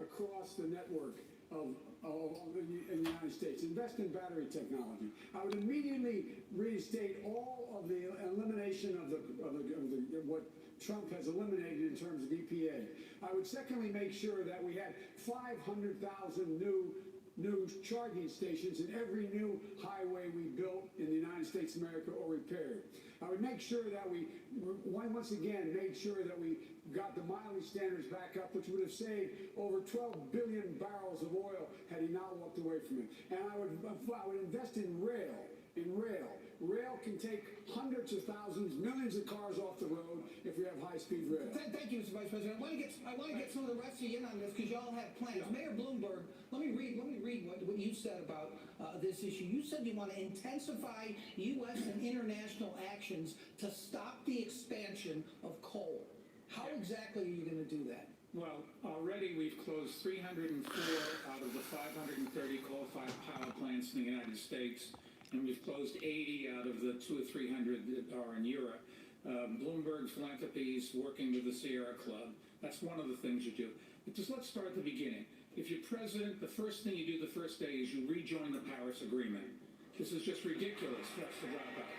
across the network of the United States. Invest in battery technology. I would immediately reinstate all of the elimination of what Trump has eliminated in terms of EPA. I would secondly make sure that we had 500,000 new charging stations in every new highway we built in the United States of America or repaired. I would make sure that we, once again, made sure that we got the mileage standards back up, which would have saved over 12 billion barrels of oil had he not walked away from it. And I would invest in rail. Rail can take hundreds of thousands, millions of cars off the road if we have high-speed rail. Thank you, Mr. Vice President. I want to get some of the rest of you in on this because y'all have plans. Yeah. Mayor Bloomberg, let me read what you said about this issue. You said you want to intensify U.S. and international actions to stop the expansion of coal. How exactly are you going to do that? Well, already we've closed 304 out of the 530 coal-fired power plants in the United States. And we've closed 80 out of the 200 or 300 that are in Europe. Bloomberg Philanthropy is working with the Sierra Club. That's one of the things you do. But just let's start at the beginning. If you're president, the first thing you do the first day is you rejoin the Paris Agreement. This is just ridiculous. That's the dropout.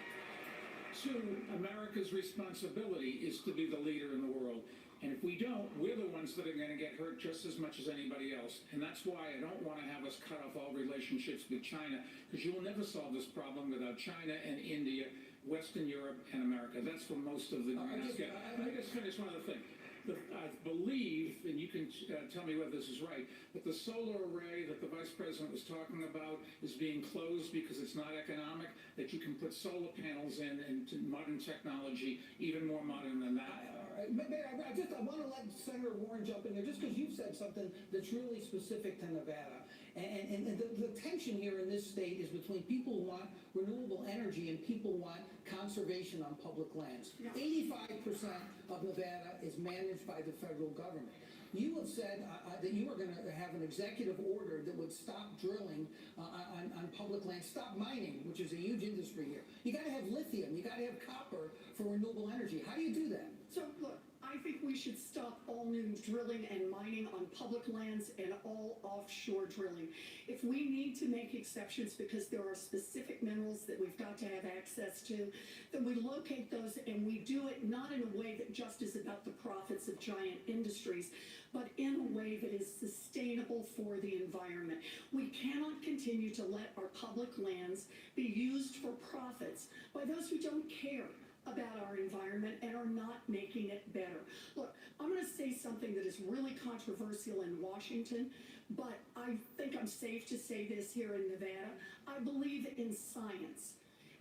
Two, America's responsibility is to be the leader in the world. And if we don't, we're the ones that are going to get hurt just as much as anybody else. And that's why I don't want to have us cut off all relationships with China, because you will never solve this problem without China and India, Western Europe, and America. That's for most of the greenhouse gas. Let me just finish one other thing. I believe, and you can tell me whether this is right, that the solar array that the Vice President was talking about is being closed because it's not economic, that you can put solar panels in into modern technology, even more modern than that. Mayor, I want to let Senator Warren jump in there just because you've said something that's really specific to Nevada. And the tension here in this state is between people who want renewable energy and people who want conservation on public lands. 85% of Nevada is managed by the federal government. You have said that you are going to have an executive order that would stop drilling on public land, stop mining, which is a huge industry here. You got to have lithium, you got to have copper for renewable energy. How do you do that? So look, I think we should stop all new drilling and mining on public lands and all offshore drilling. If we need to make exceptions because there are specific minerals that we've got to have access to, then we locate those and we do it not in a way that just is about the profits of giant industries, but in a way that is sustainable for the environment. We cannot continue to let our public lands be used for profits by those who don't care about our environment and are not making it better. Look, I'm going to say something that is really controversial in Washington, but I think I'm safe to say this here in Nevada. I believe in science,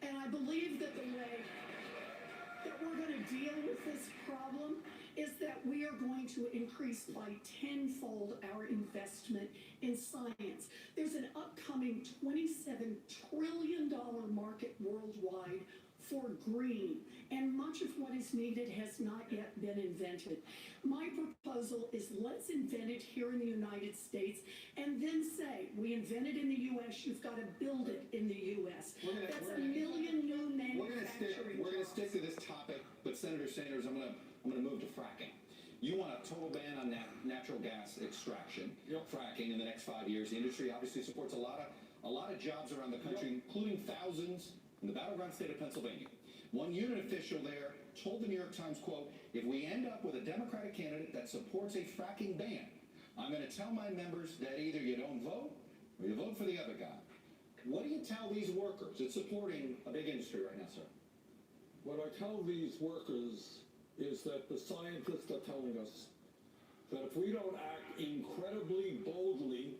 and I believe that the way that we're going to deal with this problem is that we are going to increase by tenfold our investment in science. There's an upcoming $27 trillion market worldwide for green, and much of what is needed has not yet been invented. My proposal is let's invent it here in the United States and then say, we invent it in the U.S., you've got to build it in the U.S. That's a million new manufacturing We're going to stick to this topic, but Senator Sanders, I'm going to move to fracking. You want a total ban on natural gas extraction, fracking in the next 5 years. The industry obviously supports a lot of jobs around the country, including thousands in the battleground state of Pennsylvania. One unit official there told the New York Times, quote, if we end up with a Democratic candidate that supports a fracking ban, I'm going to tell my members that either you don't vote or you vote for the other guy. What do you tell these workers that's supporting a big industry right now, sir? What I tell these workers is that the scientists are telling us that if we don't act incredibly boldly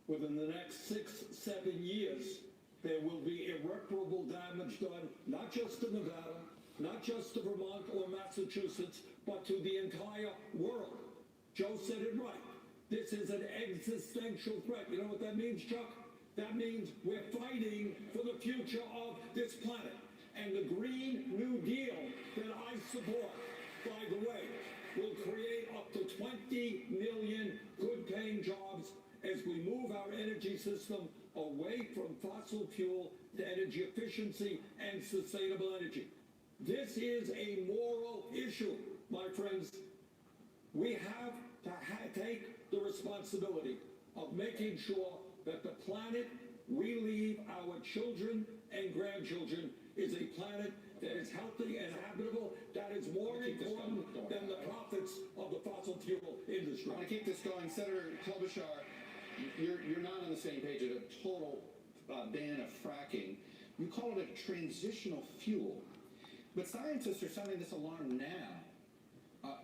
within the next 6-7 years, there will be irreparable damage done, not just to Nevada, not just to Vermont or Massachusetts, but to the entire world. Joe said it right. This is an existential threat. You know what that means, Chuck? That means we're fighting for the future of this planet. And the Green New Deal that I support, by the way, will create up to 20 million good-paying jobs as we move our energy system away from fossil fuel to energy efficiency and sustainable energy. This is a moral issue, my friends. We have to take the responsibility of making sure that the planet we leave our children and grandchildren is a planet that is healthy and habitable, that is more important than the profits of the fossil fuel industry. I'm going to keep this going. Senator Klobuchar, you're not on the same page of a total ban of fracking. You call it a transitional fuel. But scientists are sounding this alarm now.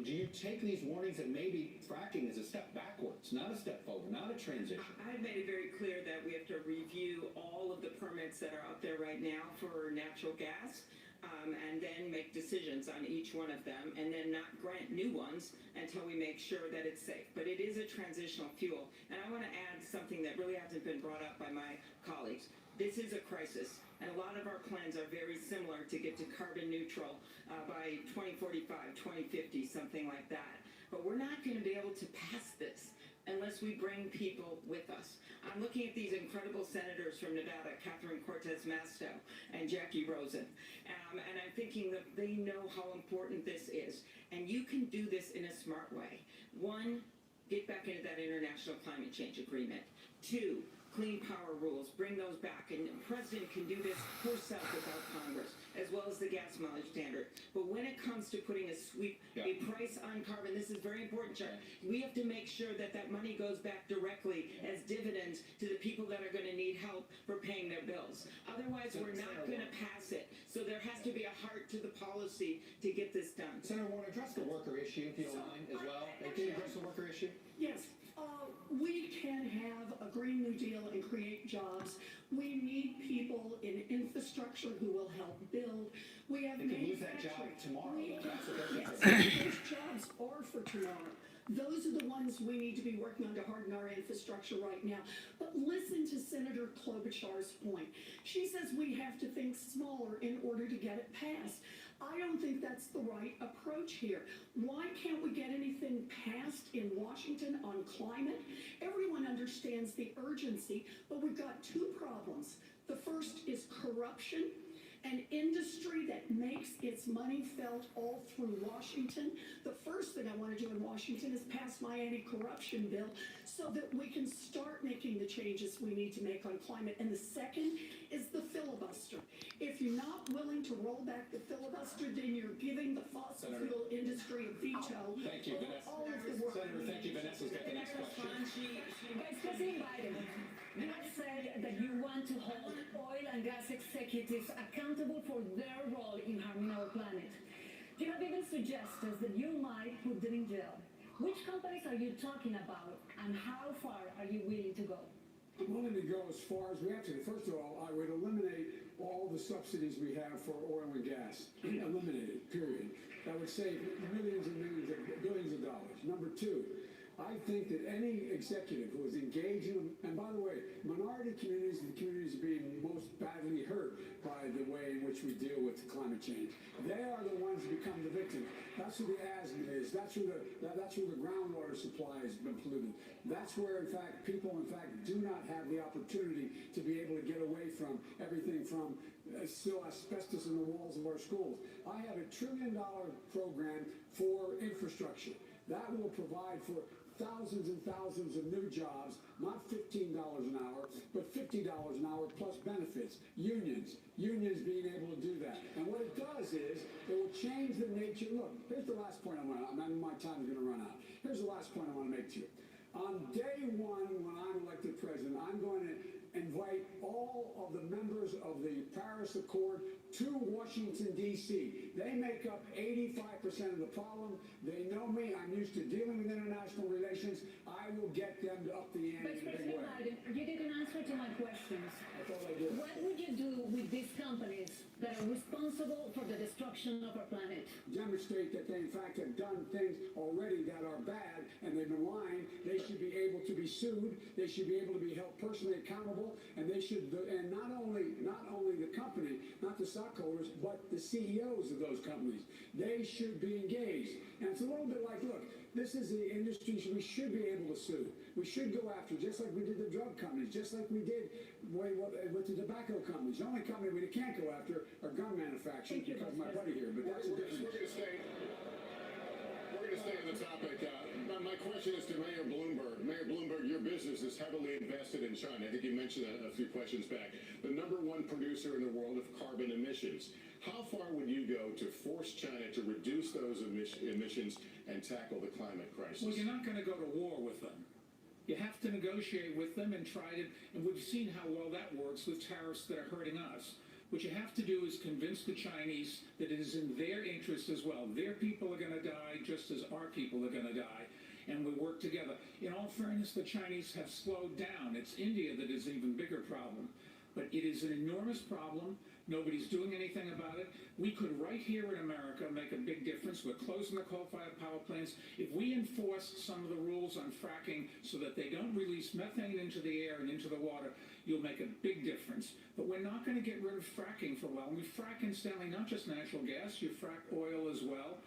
Do you take these warnings that maybe fracking is a step backwards, not a step forward, not a transition? I've made it very clear that we have to review all of the permits that are out there right now for natural gas, and then make decisions on each one of them, and then not grant new ones until we make sure that it's safe. But it is a transitional fuel. And I want to add something that really hasn't been brought up by my colleagues. This is a crisis, and a lot of our plans are very similar to get to carbon neutral by 2045, 2050, something like that. But we're not going to be able to pass this unless we bring people with us. I'm looking at these incredible senators from Nevada, Catherine Cortez Masto and Jackie Rosen, and I'm thinking that they know how important this is. And you can do this in a smart way. One, get back into that international climate change agreement. Two, clean power rules, bring those back, and the president can do this herself without Congress, as well as the gas mileage standard. But when it comes to putting a price on carbon, this is very important, Chuck. We have to make sure that that money goes back directly as dividends to the people that are going to need help for paying their bills. Otherwise, we're not going to pass it. So there has to be a heart to the policy to get this done. Senator Warren, address the worker issue, if you don't mind, as well. Can you address the worker issue? Yes, we can have a Green New Deal and create jobs. We need people in infrastructure who will help build. We have They can lose that job tomorrow. That's what they're Yes, saying. those jobs are for tomorrow. Those are the ones we need to be working on to harden our infrastructure right now. But listen to Senator Klobuchar's point. She says we have to think smaller in order to get it passed. I don't think that's the right approach here. Why can't we get anything passed in Washington on climate? Everyone understands the urgency, but we've got two problems. The first is corruption. An industry that makes its money felt all through Washington. The first thing I want to do in Washington is pass my anti-corruption bill so that we can start making the changes we need to make on climate. And the second is the filibuster. If you're not willing to roll back the filibuster, then you're giving the fossil fuel industry a veto. Thank you, Vanessa. All of the work. Senator, thank you. Vanessa's got the next question. Vice President Biden, you have said that you want to hold oil and gas executives accountable for their role in harming our planet. You have even suggested that you might put them in jail. Which companies are you talking about, and how far are you willing to go? I'm willing to go as far as we have to. First of all, I would eliminate all the subsidies we have for oil and gas. Eliminate it, period. That would save millions and millions of billions of dollars. Number two, I think that any executive who is engaged in, and by the way, minority communities and the communities being most badly hurt by the way in which we deal with climate change, they are the ones who become the victims. That's where the asthma is. That's where the groundwater supply has been polluted. That's where, in fact, people, do not have the opportunity to be able to get away from everything from still asbestos in the walls of our schools. I have $1 trillion program for infrastructure. That will provide for thousands and thousands of new jobs, not $15 an hour, but $50 an hour plus benefits. Unions being able to do that. And what it does is, it will change the nature. Look, here's the last point I want to, my time is going to run out. Here's the last point I want to make to you. On day one, when I'm elected president, I'm going to invite all of the members of the Paris Accord to Washington, D.C. They make up 85% of the problem. They know me. I'm used to dealing with international relations. I will get them to up the ante in a big way. Biden, you didn't answer to my questions. I thought I did. What would you do with these companies that are responsible for the destruction of our planet? Demonstrate that they in fact have done things already that are bad and they've been lying. They should be able to be sued. They should be able to be held personally accountable, and they should, and not only the company, not the stockholders, but the CEOs of those companies. They should be engaged. And it's a little bit like, look, this is the industry we should be able to sue. We should go after, just like we did the drug companies, just like we did with the tobacco companies. The only company we can't go after are gun manufacturers, because my buddy here, but that's a different issue. We're going to stay on the topic. My question is to Mayor Bloomberg. Mayor Bloomberg, your business is heavily invested in China. I think you mentioned that a few questions back. The #1 producer in the world of carbon emissions. How far would you go to force China to reduce those emissions and tackle the climate crisis? Well, you're not going to go to war with them. You have to negotiate with them and try to, and we've seen how well that works with tariffs that are hurting us. What you have to do is convince the Chinese that it is in their interest as well. Their people are going to die just as our people are going to die, and we work together. In all fairness, the Chinese have slowed down. It's India that is an even bigger problem. But it is an enormous problem. Nobody's doing anything about it. We could, right here in America, make a big difference. We're closing the coal-fired power plants. If we enforce some of the rules on fracking so that they don't release methane into the air and into the water, you'll make a big difference. But we're not going to get rid of fracking for a while. We frack, incidentally, not just natural gas, you frack oil as well.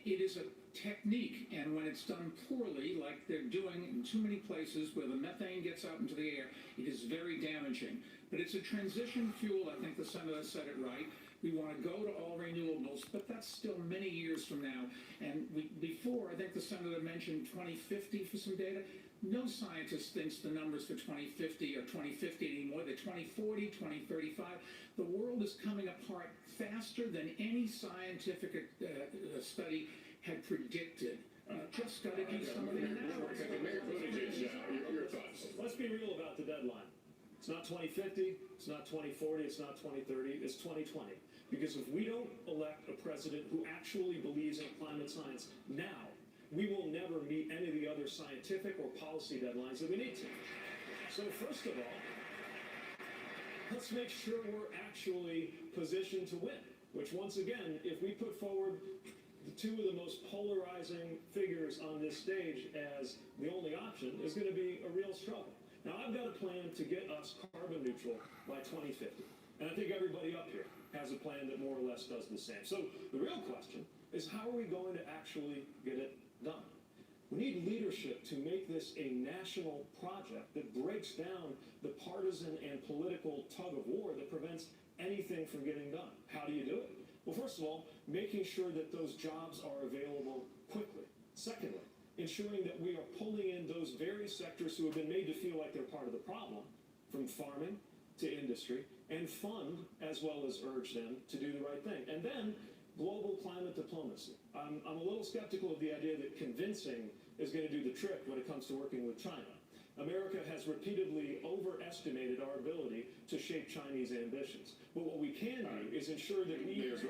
It is a technique, and when it's done poorly, like they're doing in too many places where the methane gets out into the air, it is very damaging. But it's a transition fuel. I think the senator said it right. We want to go to all renewables, but that's still many years from now. And before, I think the senator mentioned 2050 for some data. No scientist thinks the numbers for 2050 are 2050 anymore. They're 2040, 2035. The world is coming apart faster than any scientific study had predicted. Just got to do some of the analysis. Mayor Buttigieg, your thoughts. Let's be real about the deadline. It's not 2050, it's not 2040, it's not 2030, it's 2020. Because if we don't elect a president who actually believes in climate science now, we will never meet any of the other scientific or policy deadlines that we need to. So first of all, let's make sure we're actually positioned to win. Which once again, if we put forward the two of the most polarizing figures on this stage as the only option, is going to be a real struggle. Now, I've got a plan to get us carbon neutral by 2050. And I think everybody up here has a plan that more or less does the same. So the real question is, how are we going to actually get it done? We need leadership to make this a national project that breaks down the partisan and political tug of war that prevents anything from getting done. How do you do it? Well, first of all, making sure that those jobs are available quickly. Secondly, ensuring that we are pulling in those very sectors who have been made to feel like they're part of the problem, from farming to industry, and fund as well as urge them to do the right thing. And then global climate diplomacy. I'm a little skeptical of the idea that convincing is going to do the trick when it comes to working with China. America has repeatedly overestimated our ability to shape Chinese ambitions. But what we can do is ensure that we to enforce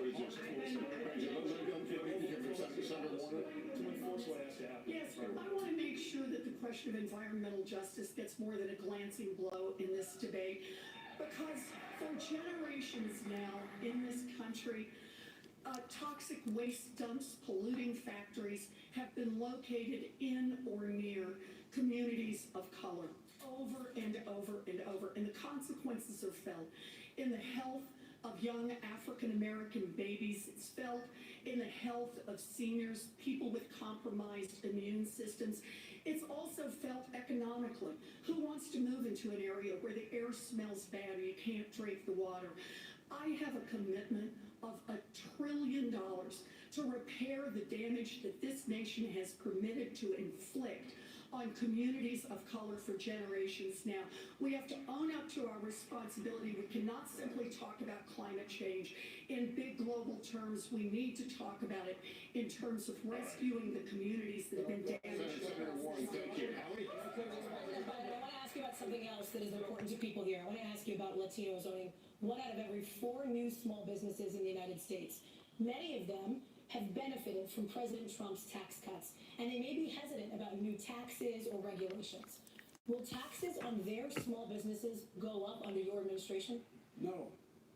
what has to happen. Yes, I want to make sure that the question of environmental justice gets more than a glancing blow in this debate, because for generations now in this country, toxic waste dumps, polluting factories have been located in or near communities of color over and over and over, and the consequences are felt in the health of young African American babies. It's felt in the health of seniors, people with compromised immune systems. It's also felt economically. Who wants to move into an area where the air smells bad or you can't drink the water? I have a commitment of $1 trillion to repair the damage that this nation has permitted to inflict on communities of color for generations now. We have to own up to our responsibility. We cannot simply talk about climate change in big global terms. We need to talk about it in terms of rescuing the communities that have been damaged. Senator Warren, thank you. But I want to ask you about something else that is important to people here. I want to ask you about Latinos owning 1 out of every 4 new small businesses in the United States. Many of them have benefited from President Trump's tax cuts, and they may be hesitant about new taxes or regulations. Will taxes on their small businesses go up under your administration? No.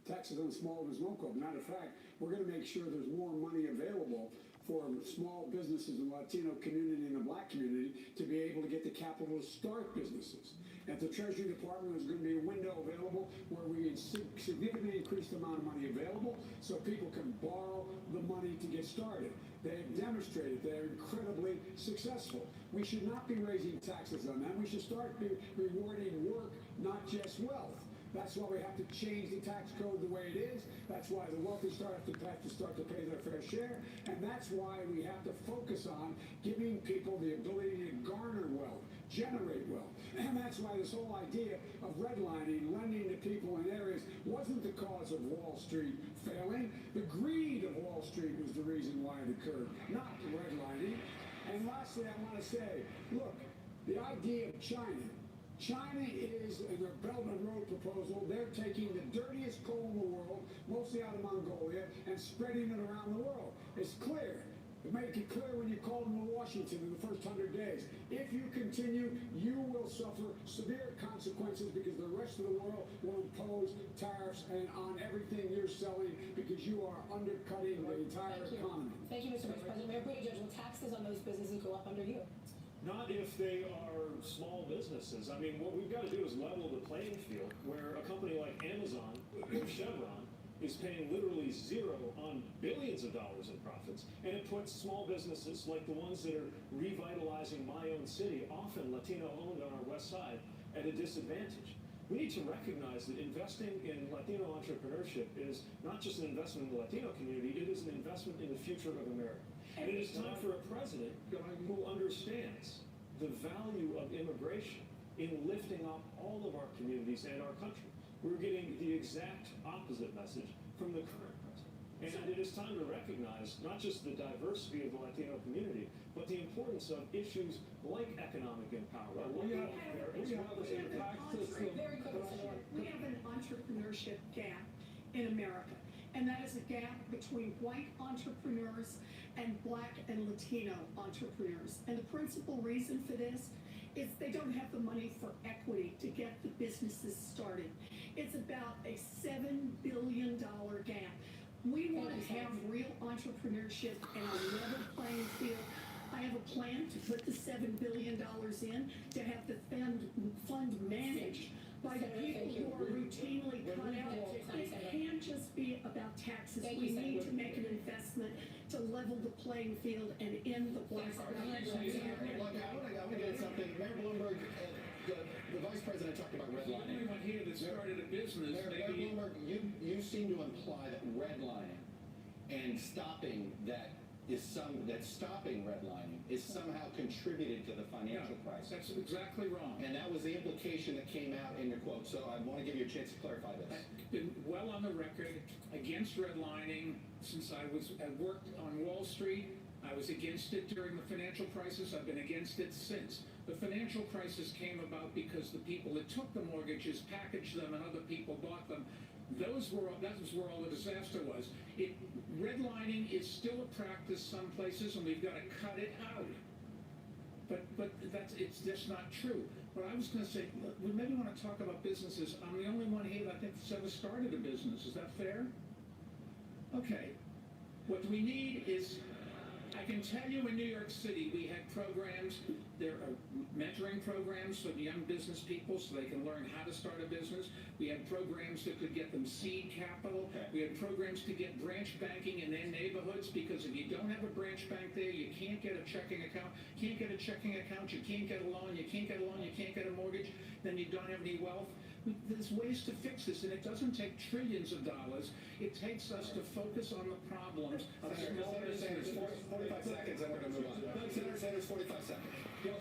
Taxes on small business won't go up. Matter of fact, we're going to make sure there's more money available for small businesses in the Latino community and the Black community to be able to get the capital to start businesses. At the Treasury Department, there's going to be a window available where we significantly increase the amount of money available so people can borrow the money to get started. They've demonstrated they're incredibly successful. We should not be raising taxes on them. We should start rewarding work, not just wealth. That's why we have to change the tax code the way it is. That's why the wealthy have to start to pay their fair share. And that's why we have to focus on giving people the ability to garner wealth, generate wealth. And that's why this whole idea of redlining, lending to people in areas, wasn't the cause of Wall Street failing. The greed of Wall Street was the reason why it occurred, not the redlining. And lastly, I want to say, look, the idea of China is, in their Belt and Road proposal, they're taking the dirtiest coal in the world, mostly out of Mongolia, and spreading it around the world. It's clear. Make it clear when you call them to Washington in the first 100 days. If you continue, you will suffer severe consequences because the rest of the world will impose tariffs and on everything you're selling because you are undercutting the entire economy. Thank you, Mr. Vice President. Mayor Buttigieg, will taxes on those businesses go up under you? Not if they are small businesses. I mean, what we've got to do is level the playing field where a company like Amazon or Chevron is paying literally zero on billions of dollars in profits, and it puts small businesses like the ones that are revitalizing my own city, often Latino-owned on our west side, at a disadvantage. We need to recognize that investing in Latino entrepreneurship is not just an investment in the Latino community, it is an investment in the future of America. And it is time for a president who understands the value of immigration in lifting up all of our communities and our country. We're getting the exact opposite message from the current president. And it is time to recognize not just the diversity of the Latino community, but the importance of issues like economic empowerment. We have an entrepreneurship gap in America, and that is a gap between white entrepreneurs and black and Latino entrepreneurs. And the principal reason for this is they don't have the money for equity to get the businesses started. It's about a $7 billion gap. We want to have real entrepreneurship and a level playing field. I have a plan to put the $7 billion in to have the fund managed by the people who are routinely cut out. It can't just be about taxes. We need to make an investment to level the playing field and end the black. Look, I want to get something. Mayor Bloomberg, the vice president talked about redlining. Everyone here that started a business, Mayor Bloomberg, you seem to imply that redlining and stopping redlining is somehow contributed to the financial crisis. That's exactly wrong. And that was the implication that came out in your quote. So I want to give you a chance to clarify this. I've been well on the record against redlining since I worked on Wall Street. I was against it during the financial crisis. I've been against it since. The financial crisis came about because the people that took the mortgages packaged them and other people bought them. That was where all the disaster was. Redlining is still a practice some places, and we've got to cut it out. But it's just not true. What I was going to say, we maybe want to talk about businesses. I'm the only one here that I think that's ever started a business. Is that fair? Okay. What we need is, I can tell you in New York City, we had programs. There are mentoring programs for young business people so they can learn how to start a business. We had programs that could get them seed capital. We had programs to get branch banking in their neighborhoods, because if you don't have a branch bank there, you can't get a checking account. Can't get a checking account, you can't get a loan, you can't get a loan, you can't get a mortgage, then you don't have any wealth. There's ways to fix this, and it doesn't take trillions of dollars. It takes us to focus on the problems of small businesses. 45 seconds, and we're going to move on. Senator Sanders, 45 seconds. Yes,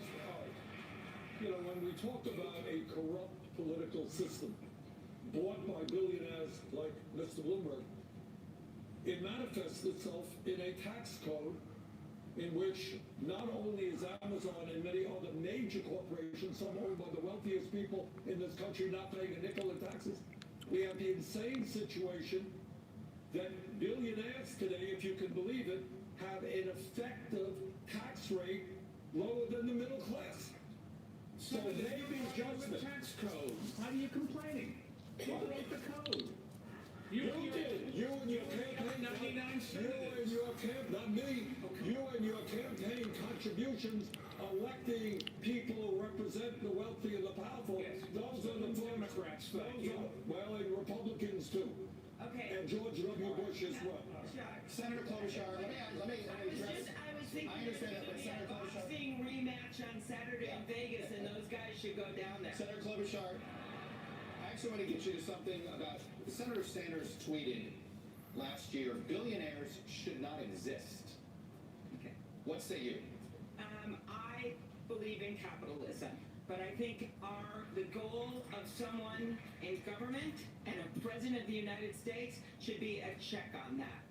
you know, when we talk about a corrupt political system bought by billionaires like Mr. Bloomberg, it manifests itself in a tax code in which not only is Amazon and many other major corporations, some owned by the wealthiest people in this country, not paying a nickel in taxes, we have the insane situation that billionaires today, if you can believe it, have an effective tax rate lower than the middle class. So maybe judgment. Tax code. Why are you complaining? Who wrote the code? You did. You and your campaign. 99 You and your campaign, not me. Okay. You and your campaign contributions electing people who represent the wealthy and the powerful. Yes. Those are the Democrats. Well, and Republicans too. Okay. And George W. Bush as well. Senator Klobuchar, let me address. I was thinking I understand that, but there's Senator a Klobuchar. boxing rematch on Saturday in Vegas, and those guys should go down there. Senator Klobuchar, actually want to get you to something about Senator Sanders tweeted last year, billionaires should not exist. Okay. What say you? I believe in capitalism, but I think the goal of someone in government and a president of the United States should be a check on that.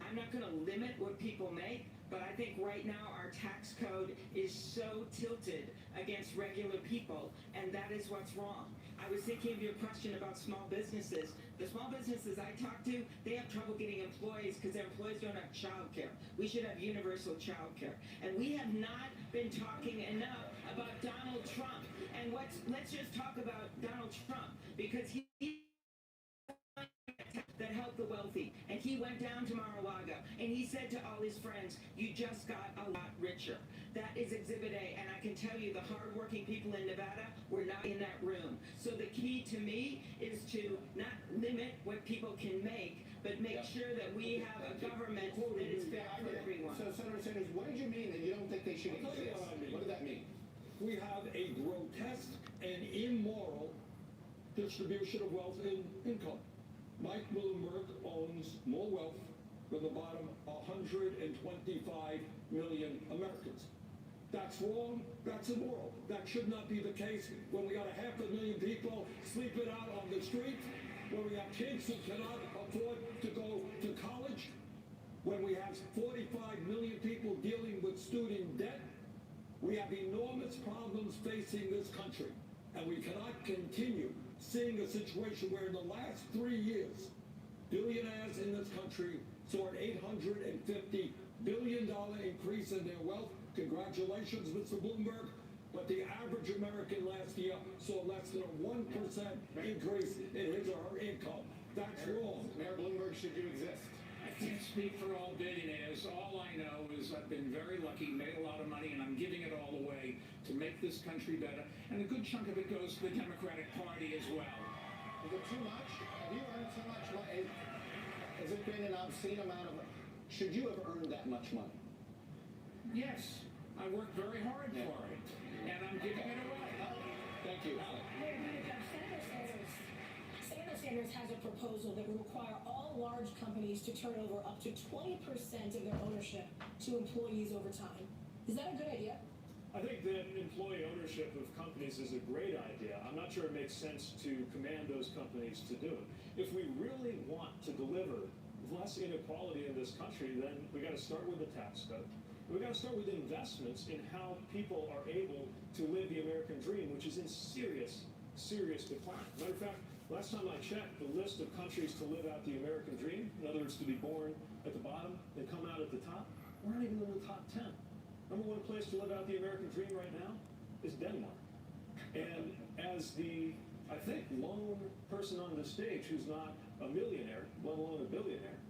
I'm not going to limit what people make, but I think right now our tax code is so tilted against regular people, and that is what's wrong. I was thinking of your question about small businesses. The small businesses I talk to, they have trouble getting employees because their employees don't have child care. We should have universal child care. And we have not been talking enough about Donald Trump. And let's just talk about Donald Trump, because he that helped the wealthy, and he went down to Mar-a-Lago and he said to all his friends, you just got a lot richer. That is Exhibit A, and I can tell you the hardworking people in Nevada were not in that room. So the key to me is to not limit what people can make, but make sure that we have a government that is fair for everyone. So, Senator Sanders, what did you mean that you don't think they should I'll tell you exist? what I mean. What did that mean? We have a grotesque and immoral distribution of wealth and income. Mike Bloomberg owns more wealth than the bottom 125 million Americans. That's wrong, that's immoral. That should not be the case when we got 500,000 people sleeping out on the street, when we have kids who cannot afford to go to college, when we have 45 million people dealing with student debt. We have enormous problems facing this country, and we cannot continue seeing a situation where in the last 3 years, billionaires in this country saw an $850 billion increase in their wealth. Congratulations, Mr. Bloomberg. But the average American last year saw less than a 1% increase in his or her income. That's wrong. Mayor Bloomberg, should you exist? I can't speak for all billionaires. All I know is I've been very lucky, made a lot of money, and I'm giving it all away to make this country better. And a good chunk of it goes to the Democratic Party as well. Is it too much? Have you earned so much money? Has it been an obscene amount of money? Should you have earned that much money? Yes, I worked very hard for it, and I'm giving it away. Thank you. Senator Sanders has a proposal that would require all large companies to turn over up to 20% of their ownership to employees over time. Is that a good idea? I think that employee ownership of companies is a great idea. I'm not sure it makes sense to command those companies to do it. If we really want to deliver less inequality in this country, then we got to start with the tax code. We got to start with investments in how people are able to live the American dream, which is in serious decline. Matter of fact, last time I checked, the list of countries to live out the American dream, in other words, to be born at the bottom and come out at the top, we're not even in the top 10. Number one place to live out the American dream right now is Denmark. And as the, I think, lone person on the stage who's not a millionaire, let alone a billionaire,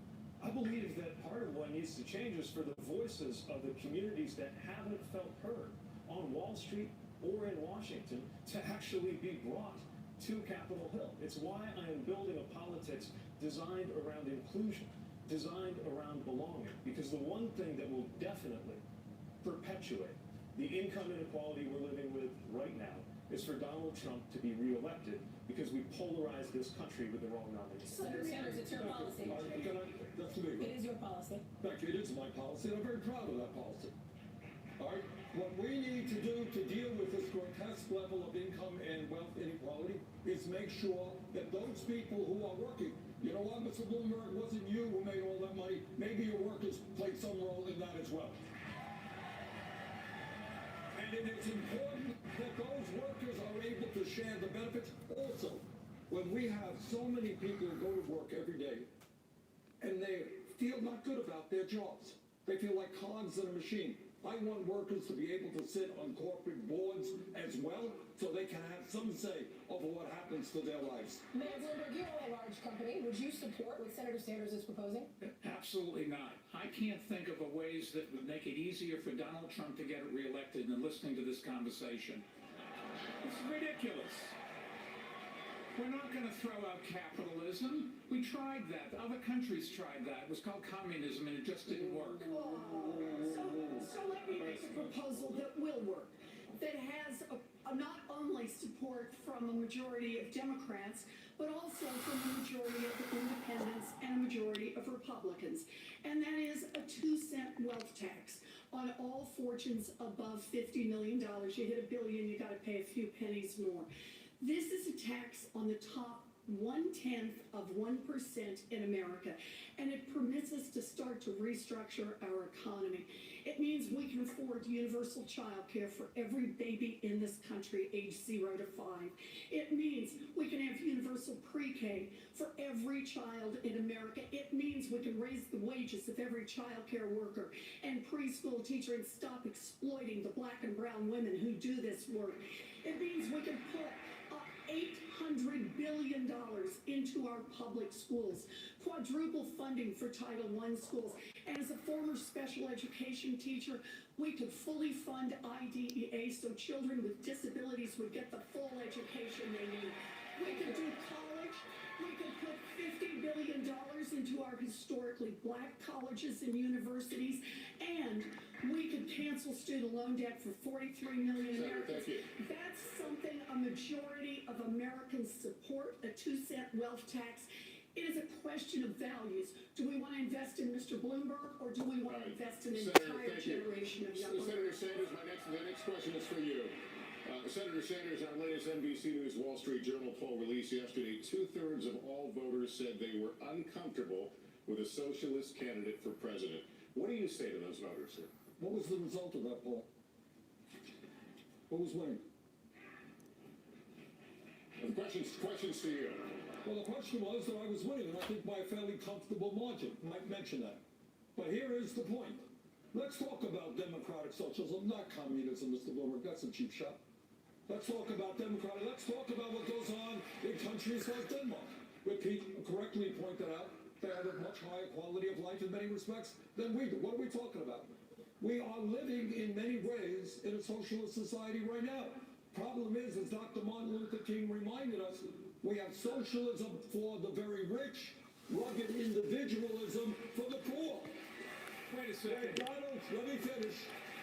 I believe that part of what needs to change is for the voices of the communities that haven't felt heard on Wall Street or in Washington to actually be brought to Capitol Hill. It's why I am building a politics designed around inclusion, designed around belonging, because the one thing that will definitely perpetuate the income inequality we're living with right now is for Donald Trump to be reelected, because we polarize this country with the wrong nominee. Senator Sanders, it's your policy. That's me. It is your policy. In fact, it is my policy, and I'm very proud of that policy. All right? What we need to do to deal with this grotesque level of income and wealth inequality is make sure that those people who are working, you know what, Mr. Bloomberg, it wasn't you who made all that money. Maybe your workers played some role in that as well. And it's important that those workers are able to share the benefits. Also, when we have so many people who go to work every day and they feel not good about their jobs, they feel like cogs in a machine. I want workers to be able to sit on corporate boards as well, so they can have some say over what happens to their lives. Mayor Bloomberg, you own a large company. Would you support what Senator Sanders is proposing? Absolutely not. I can't think of ways that would make it easier for Donald Trump to get reelected than listening to this conversation. It's ridiculous. We're not going to throw out capitalism. We tried that. Other countries tried that. It was called communism, and it just didn't work. So let me make a proposal that will work, that has not only support support from a majority of Democrats, but also from a majority of independents and a majority of Republicans. And that is a 2-cent wealth tax on all fortunes above $50 million. You hit $1 billion, you got to pay a few pennies more. This is a tax on the top 1/10 of 1% in America, and it permits us to start to restructure our economy. It means we can afford universal child care for every baby in this country aged 0 to 5. It means we can have universal pre-K for every child in America. It means we can raise the wages of every child care worker and preschool teacher and stop exploiting the black and brown women who do this work. It means we can put $800 billion into our public schools, quadruple funding for Title I schools, and as a former special education teacher, we could fully fund IDEA so children with disabilities would get the full education they need. We could do college. We could put $50 billion into our historically black colleges and universities, and we could cancel student loan debt for 43 million Americans. That's something a majority of Americans support, a 2-cent wealth tax. It is a question of values. Do we want to invest in Mr. Bloomberg, or do we want to invest in an entire generation of young Senator Sanders, the next question is for you. Senator Sanders, our latest NBC News Wall Street Journal poll released yesterday, 2/3 of all voters said they were uncomfortable with a socialist candidate for president. What do you say to those voters, sir? What was the result of that poll? Who was winning? The question's to you. Well, the question was that I was winning, and I think by a fairly comfortable margin. Mike mentioned that. But here is the point. Let's talk about democratic socialism, not communism, Mr. Bloomberg. That's a cheap shot. Let's talk about democratic. Let's talk about what goes on in countries like Denmark, where Pete correctly pointed out they have a much higher quality of life in many respects than we do. What are we talking about? We are living in many ways in a socialist society right now. Problem is, as Dr. Martin Luther King reminded us, we have socialism for the very rich, rugged individualism for the poor. Wait a second. Let me finish.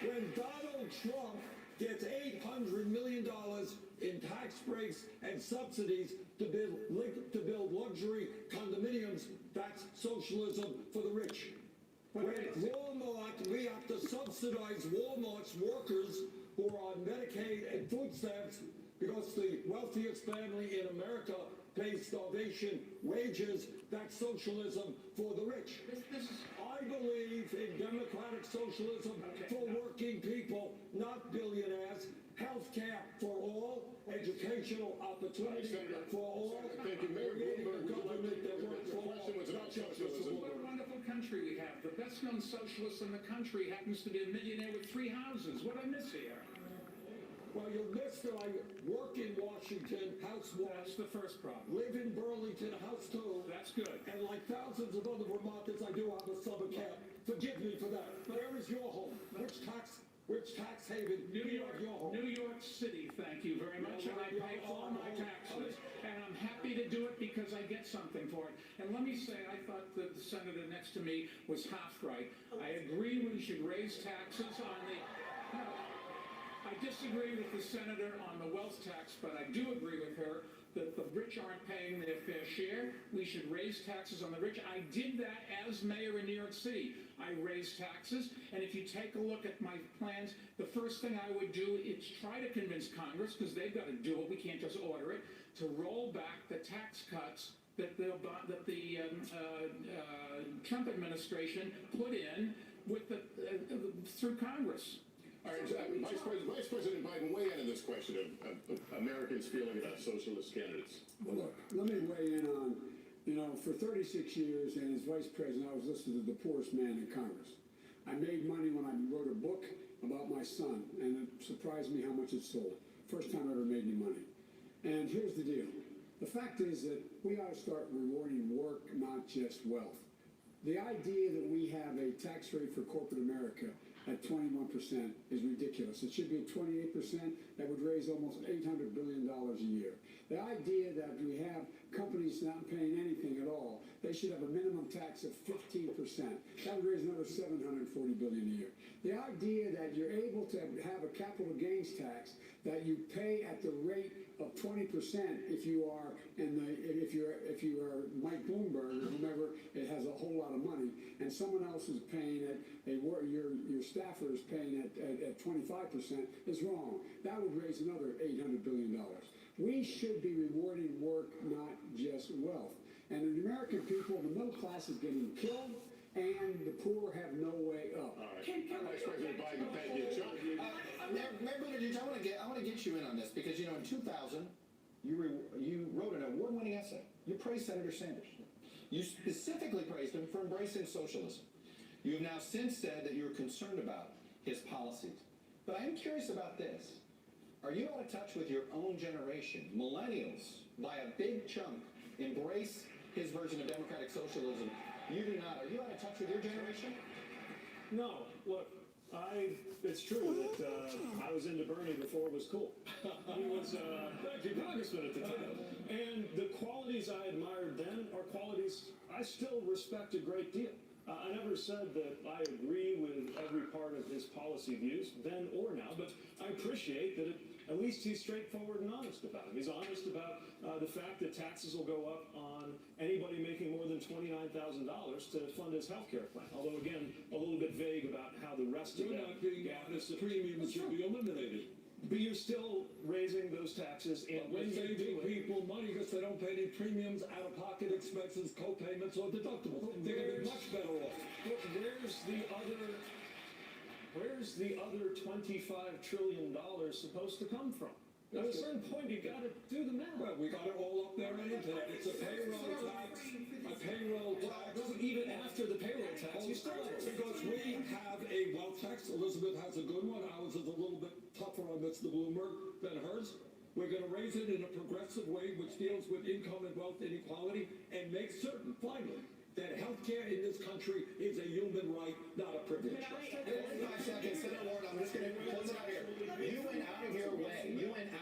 When Donald Trump gets $800 million in tax breaks and subsidies to build luxury condominiums, that's socialism for the rich. When Walmart, we have to subsidize Walmart's workers who are on Medicaid and food stamps because the wealthiest family in America pays starvation wages. That's socialism for the rich. I believe in democratic socialism for working people, not billionaires. Health care for all, educational opportunity for all. Thank you, Mayor Bloomberg. Government that works for all. The question was about socialism. What a wonderful country we have. The best-known socialist in the country happens to be a millionaire with 3 houses. What I miss here? Well, you missed that I work in Washington, house one. That's the first problem. Live in Burlington, house 2. That's good. And like thousands of other Vermonters, I do have a summer camp. Forgive me for that. Where is your home? Which tax haven? New York, your home? New York City, thank you very much. And I pay all my taxes. And I'm happy to do it because I get something for it. And let me say, I thought that the senator next to me was half right. I agree we should raise taxes on the... No, I disagree with the senator on the wealth tax, but I do agree with her that the rich aren't paying their fair share. We should raise taxes on the rich. I did that as mayor in New York City. I raised taxes, and if you take a look at my plans, the first thing I would do is try to convince Congress, because they've got to do it, we can't just order it, to roll back the tax cuts that the Trump administration put in with through Congress. All right, Vice President Biden, weigh in on this question of Americans' feeling about socialist candidates. Well, look, let me weigh in on, for 36 years and as vice president, I was listed as the poorest man in Congress. I made money when I wrote a book about my son, and it surprised me how much it sold. First time I ever made any money. And here's the deal. The fact is that we ought to start rewarding work, not just wealth. The idea that we have a tax rate for corporate America at 21% is ridiculous. It should be at 28%. That would raise almost $800 billion a year. The idea that we have companies not paying anything at all. They should have a minimum tax of 15%. That would raise another $740 billion a year. The idea that you're able to have a capital gains tax that you pay at the rate of 20% if you are if you are Mike Bloomberg or whomever, it has a whole lot of money, and someone else is paying at your staffer is paying at 25% is wrong. That would raise another $800 billion. We should be rewarding work, not just wealth. And the American people, the middle class is getting killed, and the poor have no way up. All right. Vice President Biden, thank you. Chuck, I want to get you in on this because, you know, in 2000, you wrote an award-winning essay. You praised Senator Sanders. You specifically praised him for embracing socialism. You have now since said that you're concerned about his policies. But I am curious about this. Are you out of touch with your own generation? Millennials, by a big chunk, embrace his version of democratic socialism. You do not. Are you out of touch with your generation? No, look, it's true that I was into Bernie before it was cool. He was congressman at the time. And the qualities I admired then are qualities I still respect a great deal. I never said that I agree with every part of his policy views, then or now, but I appreciate that at least he's straightforward and honest about it. He's honest about the fact that taxes will go up on anybody making more than $29,000 to fund his health care plan. Although, again, a little bit vague about how the rest of that... You're not being honest. The premiums should be eliminated. But you're still raising those taxes in We're saving people money because they don't pay any premiums, out-of-pocket expenses, co-payments, or deductibles. They're going to be much better off. Look, where's the other $25 trillion supposed to come from? At a certain point, you got to do the math. Well, we got it all up there on the internet. It's a payroll tax. A payroll tax. Even after the payroll tax, you still have to. Because we have a wealth tax. Elizabeth has a good one. Ours is a little bit tougher on Mr. Bloomberg than hers. We're going to raise it in a progressive way, which deals with income and wealth inequality, and make certain, finally, that health care in this country is a human right, not a privilege. 5 seconds, Senator Warren, I'm just going to close it out here. You went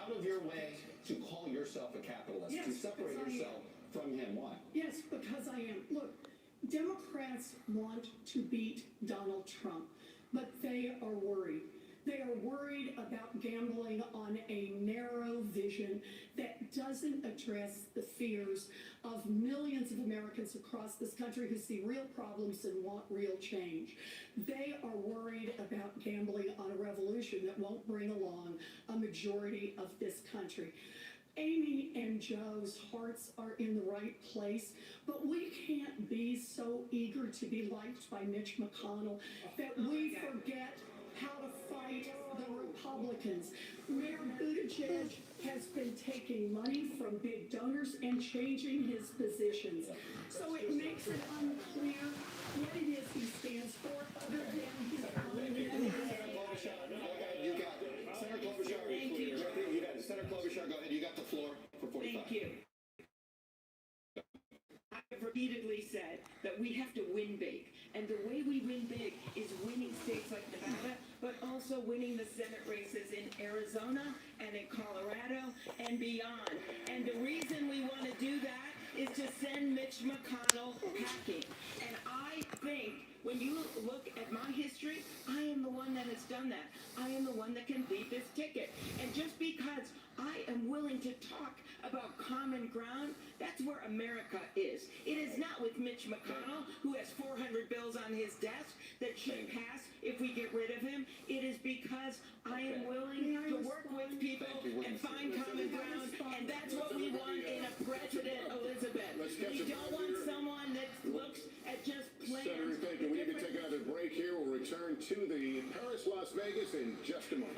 out of your way to call yourself a capitalist, Yes, to separate because I am. yourself from him. Why? Yes, because I am. Look, Democrats want to beat Donald Trump, but they are worried. They are worried about gambling on a narrow vision that doesn't address the fears of millions of Americans across this country who see real problems and want real change. They are worried about gambling on a revolution that won't bring along a majority of this country. Amy and Joe's hearts are in the right place, but we can't be so eager to be liked by Mitch McConnell that we forget how to fight the Republicans. Mayor Buttigieg has been taking money from big donors and changing his positions. So it makes it unclear what it is he stands for other than his You got it. Senator Klobuchar. Thank you. You got it. Senator Klobuchar, go ahead. You got the floor for 45. Thank you. I've repeatedly said that we have to win big. And the way we win big is winning states like Nevada, but also winning the Senate races in Arizona and in Colorado and beyond. And the reason we want to do that is to send Mitch McConnell packing. And I think when you look at my history, I am the one that has done that. I am the one that can lead this ticket. And just because I am willing to talk about common ground, that's where America is. It is not with Mitch McConnell, who has 400 bills on his desk that should pass if we get rid of him. It is because I am willing to work with people and find common ground, and that's what we want in a president, Elizabeth. We don't want someone that looks at just plans. Senator, thank you. We need to take another break here. We'll return to the Paris, Las Vegas in just a moment.